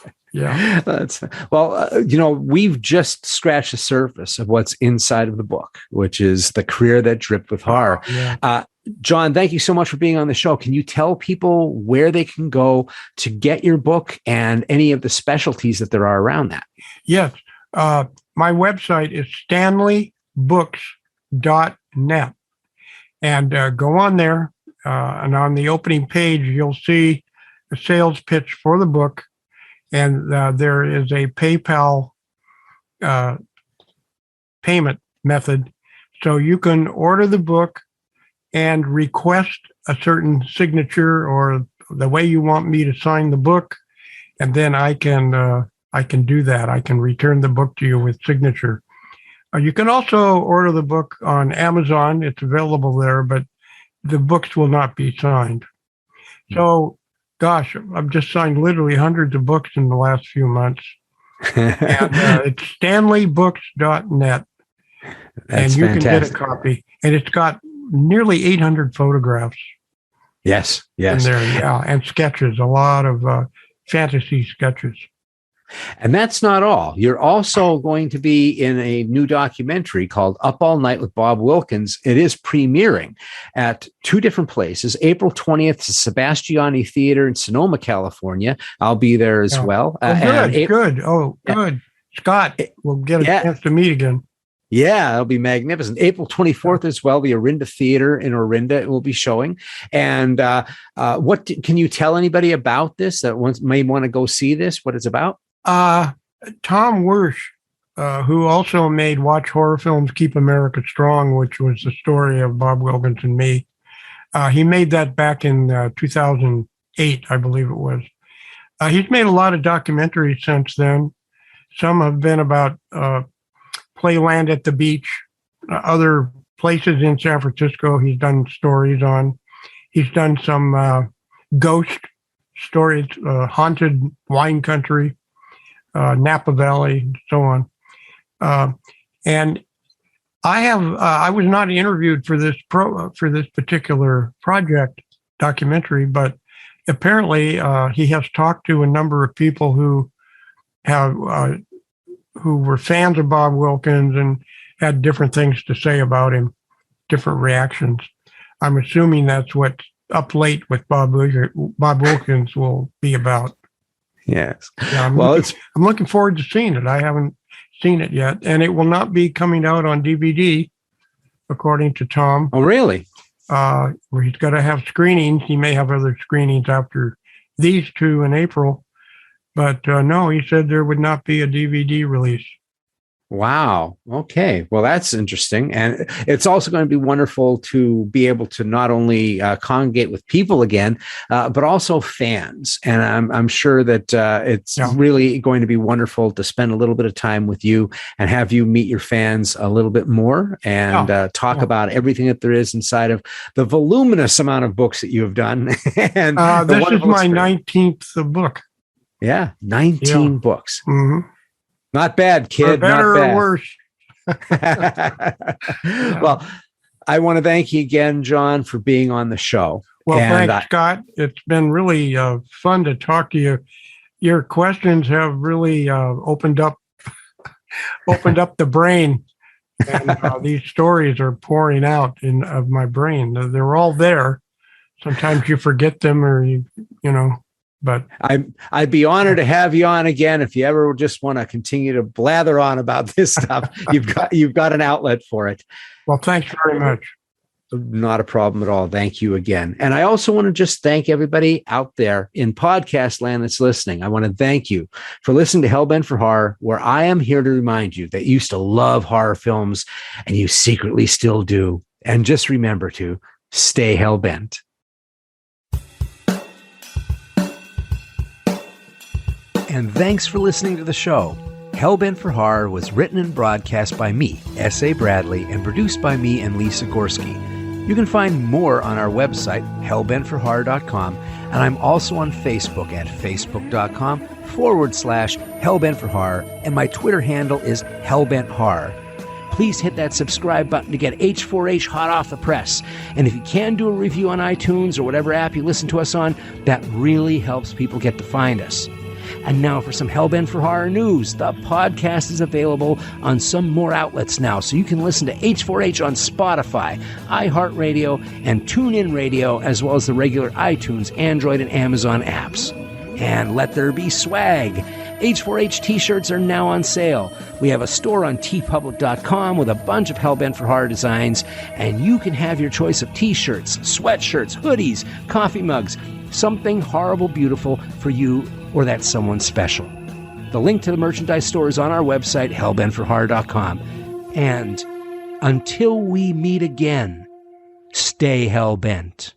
We've just scratched the surface of what's inside of the book, which is the career that dripped with horror. John, thank you so much for being on the show. Can you tell people where they can go to get your book and any of the specialties that there are around that? Yes. My website is stanleybooks.net, and go on there, and on the opening page you'll see a sales pitch for the book, and there is a PayPal payment method, so you can order the book and request a certain signature or the way you want me to sign the book, and then I can do that. I can return the book to you with signature. You can also order the book on Amazon. It's available there, but the books will not be signed. So, gosh, I've just signed literally hundreds of books in the last few months. And it's stanleybooks.net. And you can get a copy. And it's got nearly 800 photographs. Yes. In there, and sketches, a lot of fantasy sketches. And that's not all. You're also going to be in a new documentary called Up All Night with Bob Wilkins. It is premiering at two different places. April 20th to Sebastiani Theater in Sonoma, California. I'll be there as well. Good. Scott, we'll get a chance to meet again. Yeah, it'll be magnificent. April 24th as well, the Orinda Theater in Orinda it will be showing. And what can you tell anybody about this that may want to go see this, what it's about? Tom Wersch, who also made Watch Horror Films, Keep America Strong, which was the story of Bob Wilkins and me. He made that back in 2008, I believe it was. He's made a lot of documentaries since then. Some have been about Playland at the Beach, other places in San Francisco he's done stories on. He's done some ghost stories, haunted wine country, Napa Valley, and so on. And I was not interviewed for this particular project documentary, but apparently he has talked to a number of people who were fans of Bob Wilkins and had different things to say about him, different reactions. I'm assuming that's what Up Late with Bob Wilkins will be about. Yes. Yeah, I'm looking forward to seeing it. I haven't seen it yet, and it will not be coming out on DVD, according to Tom. Oh, really? Where he's got to have screenings. He may have other screenings after these two in April, but no, he said there would not be a DVD release. Wow. Okay. Well, that's interesting. And it's also going to be wonderful to be able to not only congregate with people again, but also fans. And I'm sure that it's really going to be wonderful to spend a little bit of time with you and have you meet your fans a little bit more and talk about everything that there is inside of the voluminous amount of books that you have done. And this is my 19th book. Yeah. 19 books. Mm-hmm. Not bad, kid. For better not bad. Or worse. Well, I want to thank you again, John, for being on the show. Well, thanks, Scott. It's been really fun to talk to you. Your questions have really opened up the brain, and these stories are pouring out of my brain. They're all there. Sometimes you forget them, or you know. But I'd be honored to have you on again. If you ever just want to continue to blather on about this stuff, you've got an outlet for it. Well, thanks very much. Not a problem at all. Thank you again. And I also want to just thank everybody out there in podcast land that's listening. I want to thank you for listening to Hellbent for Horror, where I am here to remind you that you used to love horror films and you secretly still do. And just remember to stay hellbent. And thanks for listening to the show. Hellbent for Horror was written and broadcast by me, S.A. Bradley, and produced by me and Lisa Gorski. You can find more on our website, hellbentforhorror.com, and I'm also on Facebook at facebook.com/Hellbent for Horror, and my Twitter handle is Hellbent Horror. Please hit that subscribe button to get H4H hot off the press. And if you can do a review on iTunes or whatever app you listen to us on, that really helps people get to find us. And now for some Hellbent for Horror news. The podcast is available on some more outlets now, so you can listen to H4H on Spotify, iHeartRadio, and TuneIn Radio, as well as the regular iTunes, Android, and Amazon apps. And let there be swag. H4H t-shirts are now on sale. We have a store on tpublic.com with a bunch of Hellbent for Horror designs, and you can have your choice of t-shirts, sweatshirts, hoodies, coffee mugs, something horrible beautiful for you or that someone special. The link to the merchandise store is on our website, hellbentforhorror.com. And until we meet again, stay hellbent.